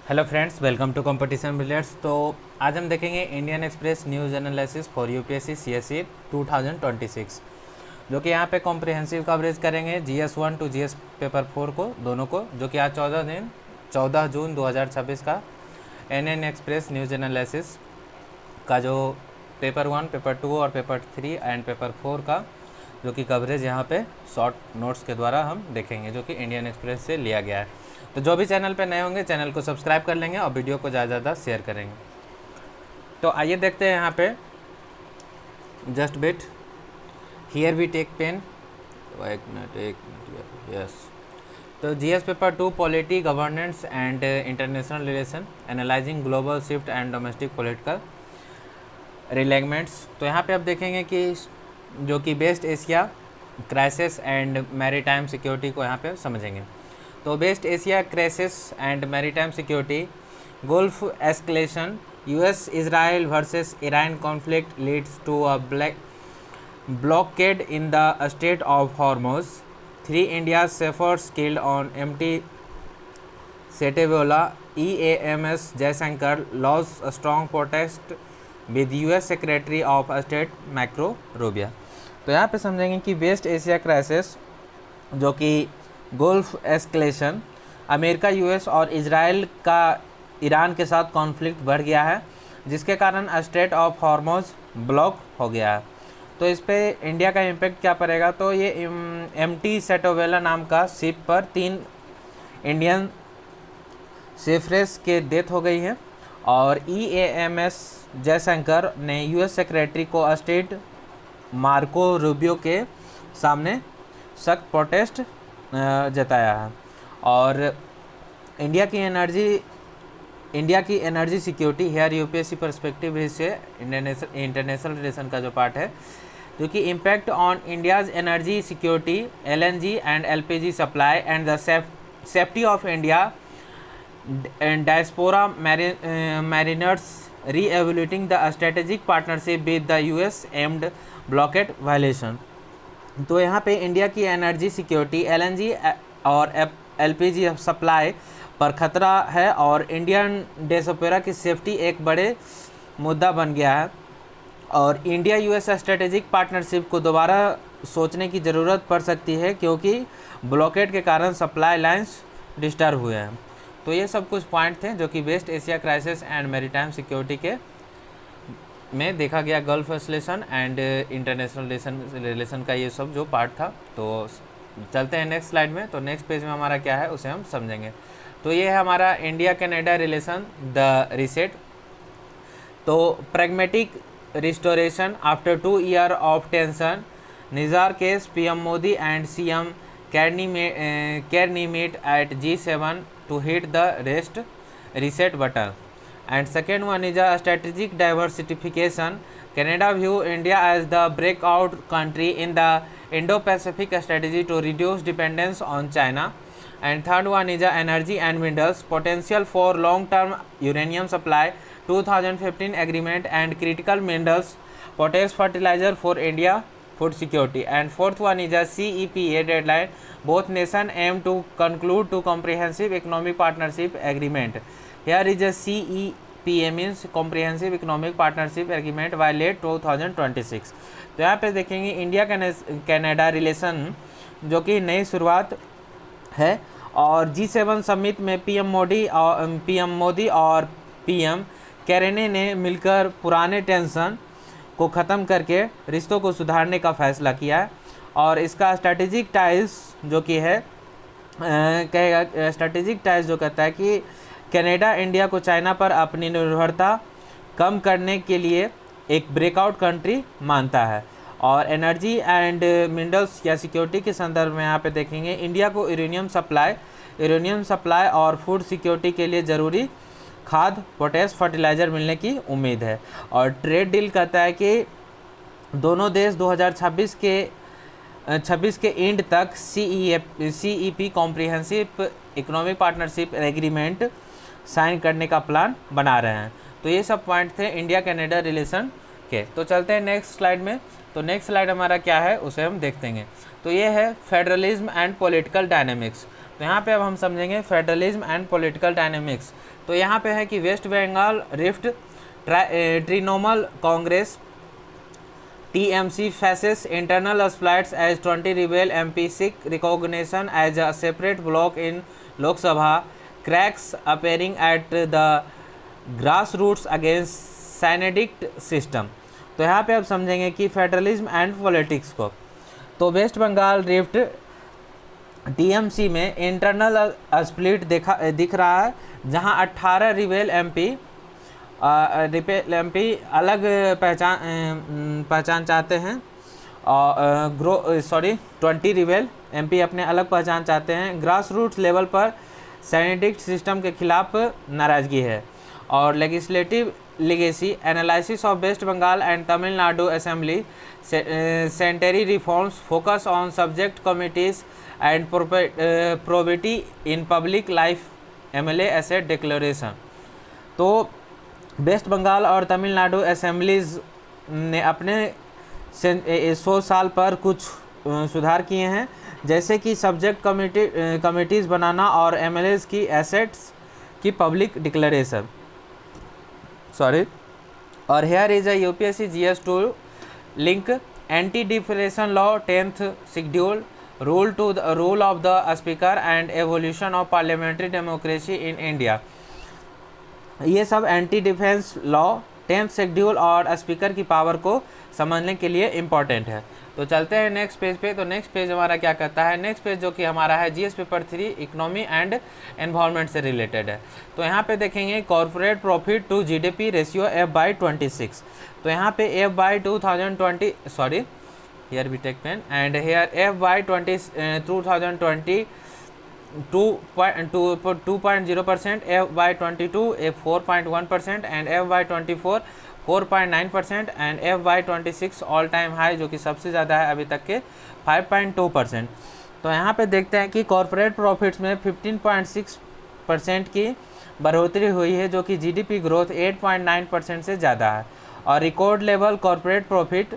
Hello friends, welcome to competition billiards. तो आज हम देखेंगे Indian Express news analysis for UPSC CSE 2026, जो कि यहाँ पे कॉम्प्रिहेंसिव कवरेज करेंगे जीएस 1 टू जीएस पेपर 4 को, दोनों को, जो कि आज 14 जून 2026 का इंडियन एक्सप्रेस न्यूज़ एनालिसिस का जो पेपर 1, पेपर 2 और पेपर 3 एंड पेपर 4 का जो कि कवरेज यहाँ पे शॉर्ट नोट्स के द्वारा हम देखेंगे, जो कि इंडियन एक्सप्रेस से लिया गया है। तो जो भी चैनल पे नए होंगे चैनल को सब्सक्राइब कर लेंगे और वीडियो को ज़्यादा ज़्यादा शेयर करेंगे। तो आइए देखते हैं यहाँ पे, just wait, here we take pen, एक मिनट यस। तो GS paper 2 polity governance and international relation, analysing global shift and domestic political realignments. तो यहाँ पे आप देखेंगे कि जो कि West Asia crisis and maritime security को यहाँ पे समझेंगे। तो West Asia crisis and maritime security, gulf escalation, US Israel versus Iran conflict leads to a blockade in the Strait of Hormuz. 3 India's sailors killed on MT Setevola. EAMS Jaisankar launched a strong protest with US Secretary of State Marco Rubio. तो यहाँ पे समझेंगे कि West Asia crisis, जो कि gulf escalation, America, US और Israel का Iran के साथ कॉन्फ्लिक्ट बढ़ गया है, जिसके कारण स्ट्रेट ऑफ हॉर्मोज ब्लॉक हो गया है। तो इस पे इंडिया का इम्पैक्ट क्या पड़ेगा? तो ये MT सेटोवेला नाम का शिप पर 3 इंडियन सेफरेस के डेथ हो गई है, और EAMS जयशंकर ने यूएस सेक्रेटरी को स्टेट मार्को रूबियो के सामने सख्त प्रोटेस्ट जताया है। और इंडिया की energy security, here UPSC perspective से इंटरनेशनल रिलेशन का जो पार्ट है, जो कि impact on India's energy security, LNG and LPG supply and the safety of India and diaspora mariners, re-evaluating the strategic partnership with the US amid blockade violation. तो यहाँ पे India की energy security, LNG और LPG supply पर खतरा है, और Indian diaspora की सेफ्टी एक बड़े मुद्दा बन गया है, और इंडिया US स्ट्रेटेजिक पार्टनरशिप को दोबारा सोचने की ज़रूरत पड़ सकती है, क्योंकि ब्लॉकेट के कारण सप्लाई लाइंस डिस्टर्ब हुए हैं। तो ये सब कुछ पॉइंट थे जो कि West Asia crisis and maritime security के में देखा गया, gulf escalation and international relation का ये सब जो पार्ट था। तो चलते हैं नेक्स्ट स्लाइड में। तो नेक्स्ट पेज में हमारा क्या है उसे हम समझेंगे। तो ये है हमारा India Canada relation, the reset. तो pragmatic restoration after 2 years of tension, Nijjar case, PM Modi and CM Carney meet at G7 to hit the reset button. And second one is a strategic diversification. Canada view India as the breakout country in the Indo-Pacific strategy to reduce dependence on China. And third one is a energy and minerals, potential for long-term uranium supply, 2015 agreement and critical minerals, potash fertilizer for India, food security. And fourth one is a CEPA deadline. Both nations aim to conclude to comprehensive economic partnership agreement. Here is a CEPA means comprehensive economic partnership agreement by late 2026. तो यहाँ पे देखेंगे India Canada relation, जो कि नई शुरुआत है, और G7 समिट में PM मोदी और PM कैरेने ने मिलकर पुराने टेंशन को ख़त्म करके रिश्तों को सुधारने का फैसला किया है। और इसका स्ट्रैटेजिक टाइज जो कि है कहेगा, स्ट्रैटेजिक टाइज जो कहता है कि कनाडा इंडिया को चाइना पर अपनी निर्भरता कम करने के लिए एक ब्रेकआउट कंट्री मानता है। और एनर्जी एंड मिनरल्स या सिक्योरिटी के संदर्भ में यहाँ पे देखेंगे इंडिया को यूरेनियम सप्लाई और फूड सिक्योरिटी के लिए ज़रूरी खाद, पोटेश फर्टिलाइज़र मिलने की उम्मीद है। और ट्रेड डील कहता है कि दोनों देश 2026 के एंड तक CEP comprehensive economic partnership agreement sign करने का प्लान बना रहे हैं। तो ये सब पॉइंट थे इंडिया कनाडा रिलेशन के। तो चलते हैं नेक्स्ट स्लाइड में। तो नेक्स्ट स्लाइड हमारा क्या है उसे हम देखते हैं। तो ये है फेडरलिज्म एंड पॉलिटिकल डायनेमिक्स। तो यहाँ पे अब हम समझेंगे फेडरलिज्म एंड पॉलिटिकल डायनेमिक्स। तो यहाँ पे है कि West Bengal rift Trinamool Congress TMC faces internal splits as 20 rebel MP seek recognition as a separate bloc in Lok Sabha, cracks appearing at the grassroots against Senedict system। तो यहाँ पे अब समझेंगे कि फेडरलिज्म एंड पॉलिटिक्स को। तो वेस्ट बंगाल रिफ्ट TMC में internal split दिख रहा है, जहाँ 18 रिबेल MP अलग पहचान चाहते हैं और 20 रिबेल MP अपने अलग पहचान चाहते हैं। ग्रास रूट्स लेवल पर सेनेडिक्ट सिस्टम के खिलाफ नाराज़गी है। और legislative legacy analysis of west Bengal and Tamil Nadu assembly centenary reforms focus on subject committees and probity in public life MLA asset declaration. तो वेस्ट बंगाल और तमिलनाडु असेंबलीज ने अपने 100 साल पर कुछ सुधार किए हैं, जैसे कि सब्जेक्ट कमिटीज़ बनाना और MLAs की एसेट्स की पब्लिक डिक्लेरेशन। और here is a UPSC GS two link anti defection law 10th schedule rule to the rule of the speaker and evolution of parliamentary democracy in India. ये सब anti defection law 10th schedule और speaker की power को समझने के लिए important है। तो चलते हैं नेक्स्ट पेज पे। तो नेक्स्ट पेज हमारा क्या कहता है, नेक्स्ट पेज जो कि हमारा है GS paper 3 economy and environment से रिलेटेड है। तो यहाँ पे देखेंगे corporate profit to GDP ratio F/26। तो यहाँ पे F/2020 here we take pen and here F/20 2.0%, F/22 4.1% and F/24 4.9% and F/26 all time high जो कि सबसे ज़्यादा है अभी तक के 5.2%। तो यहाँ पे देखते हैं कि कॉर्पोरेट प्रॉफिट्स में 15.6% की बढ़ोतरी हुई है, जो कि GDP ग्रोथ 8.9% से ज़्यादा है। और record level corporate profit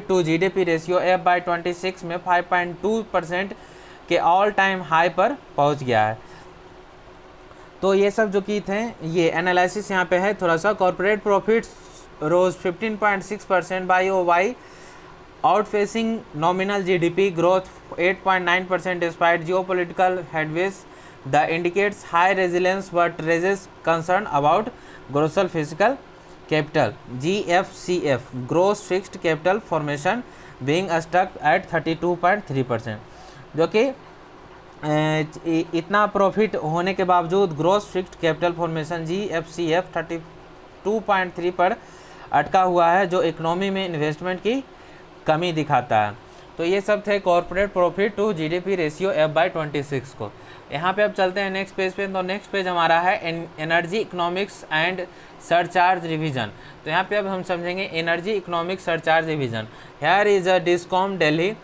to GDP ratio F/26 में 5.2% के ऑल टाइम हाई पर पहुंच गया है। तो ये सब जो की थे ये एनालिसिस यहाँ पे है थोड़ा सा। Corporate profits rose 15.6% YoY outpacing nominal GDP growth 8.9% despite geopolitical headwinds the indicates high resilience but raises concern about gross physical capital GFCF gross fixed capital formation being stuck at 32.3%। जो कि इतना profit होने के बावजूद gross fixed capital formation GFCF 32.3 पर अटका हुआ है, जो इकोनॉमी में इन्वेस्टमेंट की कमी दिखाता है। तो ये सब थे corporate profit to GDP ratio F/26 को। यहाँ पे अब चलते हैं नेक्स्ट पेज पे। तो नेक्स्ट पेज हमारा है energy economics and surcharge revision. तो यहाँ पे अब हम समझेंगे energy economics surcharge revision. Hair is a discom Delhi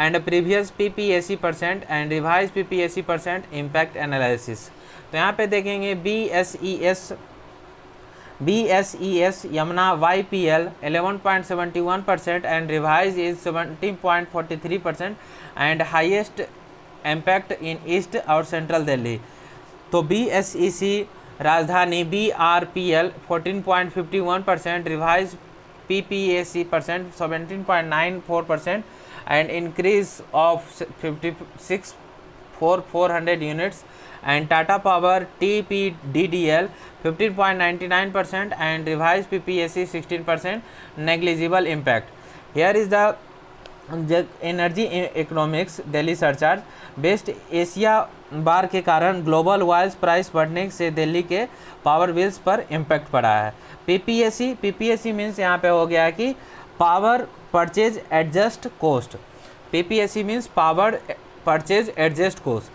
and previous PPAC % and revised PPAC % impact analysis। तो यहाँ पे देखेंगे BSES Yamuna YPL 11.71% and revised is 17.43% and highest impact in East और Central Delhi। तो BSEC राजधानी BRPL 14.51% revised PPAC % 17.94% and increase of 56,400 units and Tata Power TPDDL 15.99% and revised PPAC 16% negligible impact। Here is the energy economics Delhi surcharge. West Asia war के कारण global oil price बढ़ने से दिल्ली के power bills पर impact पड़ा है। PPAC means यहाँ पे हो गया कि power purchase adjust cost. PPAC means power purchase adjust cost.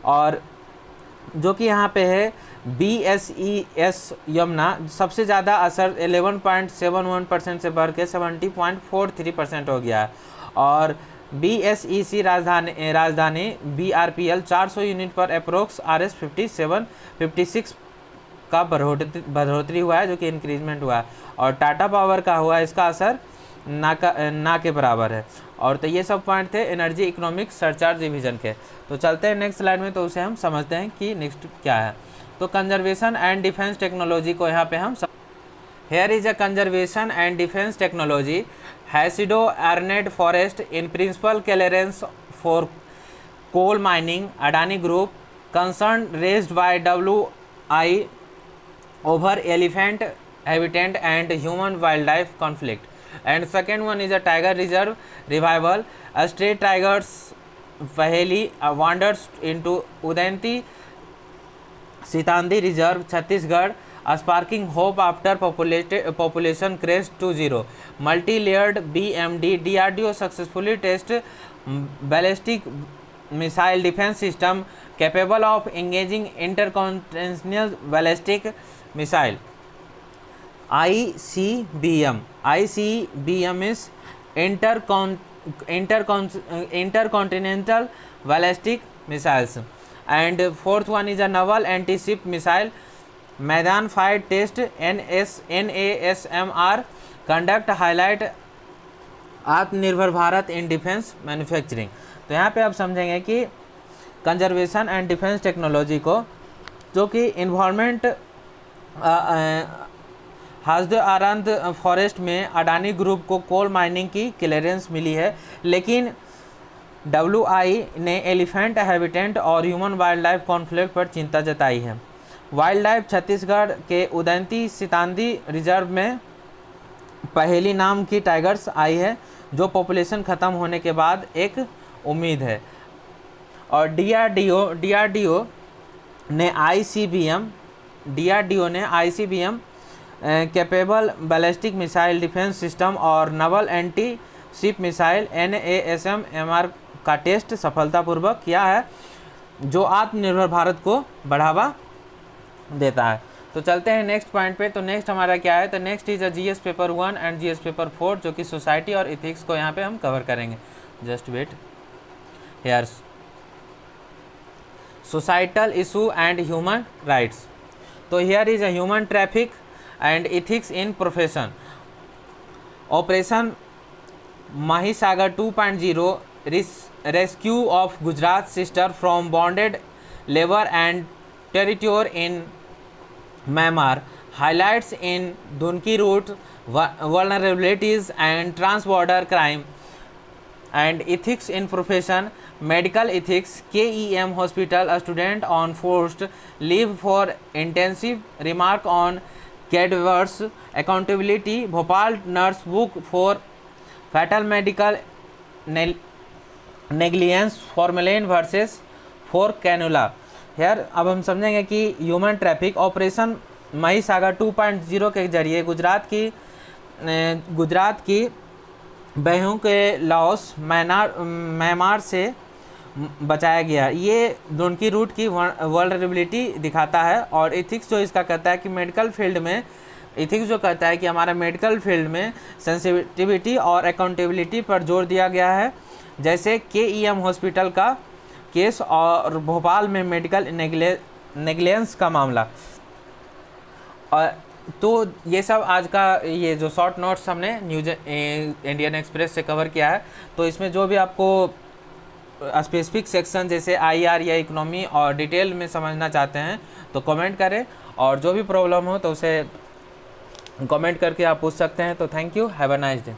और जो कि यहाँ पे है BSES यमुना सबसे ज़्यादा असर 11.71% से बढ़ के 70.43% हो गया है। और BSEC राजधानी BRPL 400 यूनिट पर अप्रोक्स RS 56 का बढ़ोतरी हुआ है, जो कि इंक्रीजमेंट हुआ है। और टाटा पावर का हुआ इसका असर ना के बराबर है। और तो ये सब पॉइंट थे एनर्जी इकोनॉमिक सरचार्ज रिवीजन के। तो चलते हैं नेक्स्ट स्लाइड में, तो उसे हम समझते हैं कि नेक्स्ट क्या है। तो कंजर्वेशन एंड डिफेंस टेक्नोलॉजी को यहाँ पे हम here is a conservation and defence technology Hasdeo Arand forest in principle clearance for coal mining Adani Group concern raised by WI over elephant habitat and human wildlife conflict. And second one is a tiger reserve revival. A stray tigers Paheli wanders into Udainti Sitandi Reserve Chhattisgarh, sparking hope after population crashed to zero. Multi-layered BMD DRDO successfully test ballistic missile defense system capable of engaging intercontinental ballistic missile. ICBM is intercontinental ballistic missiles. And fourth one is a naval anti-ship missile Maidan fight test NASMR conduct highlight आत्मनिर्भर Bharat in defence manufacturing. तो यहाँ पे आप समझेंगे कि conservation and defence technology को, जो कि इन्वायरमेंट हाजद आरंद फॉरेस्ट में अडानी ग्रुप को कोल माइनिंग की क्लियरेंस मिली है, लेकिन WI ने एलिफेंट हैबिटेट और ह्यूमन वाइल्ड लाइफ कॉन्फ्लिक्ट पर चिंता जताई है। वाइल्ड लाइफ छत्तीसगढ़ के उदंती सितांदी रिजर्व में पहेली नाम की टाइगर्स आई है, जो पॉपुलेशन ख़त्म होने के बाद एक उम्मीद है। और DRDO ने ICBM capable ballistic missile defence system और naval anti ship missile NASMR का टेस्ट सफलतापूर्वक किया है, जो आत्मनिर्भर भारत को बढ़ावा देता है। तो चलते हैं नेक्स्ट पॉइंट पे। तो नेक्स्ट हमारा क्या है, तो next is GS paper 1 and GS paper 4, जो कि सोसाइटी और इथिक्स को यहाँ पे हम कवर करेंगे। Just wait here. Societal issue and human rights. तो here is a human traffic and ethics in profession. Operation Mahisagar 2.0 rescue of Gujarat sister from bonded labour and territory in Myanmar highlights in Dunki route vulnerabilities and transborder crime and ethics in profession. Medical ethics, KEM hospital, a student on forced leave for intensive remark on cadavers. Accountability, Bhopal nurse book for fatal medical negligence, formalin versus for cannula. यार अब हम समझेंगे कि human traffic operation Mahisagar 2.0 के जरिए गुजरात की बहू के लाओस म्यांमार से बचाया गया। ये दुनकी रूट की वल्नरेबिलिटी दिखाता है। और इथिक्स जो इसका कहता है कि मेडिकल फील्ड में, इथिक्स जो कहता है कि हमारा मेडिकल फील्ड में सेंसिटिविटी और अकाउंटेबिलिटी पर जोर दिया गया है, जैसे KEM हॉस्पिटल का केस और भोपाल में मेडिकल नेग्लिजेंस का मामला। और तो ये सब आज का ये जो शॉर्ट नोट्स हमने न्यूज इंडियन एक्सप्रेस से कवर किया है। तो इसमें जो भी आपको स्पेसिफिक सेक्शन जैसे IR या इकोनॉमी और डिटेल में समझना चाहते हैं तो कमेंट करें, और जो भी प्रॉब्लम हो तो उसे कमेंट करके आप पूछ सकते हैं। तो thank you, have a nice day.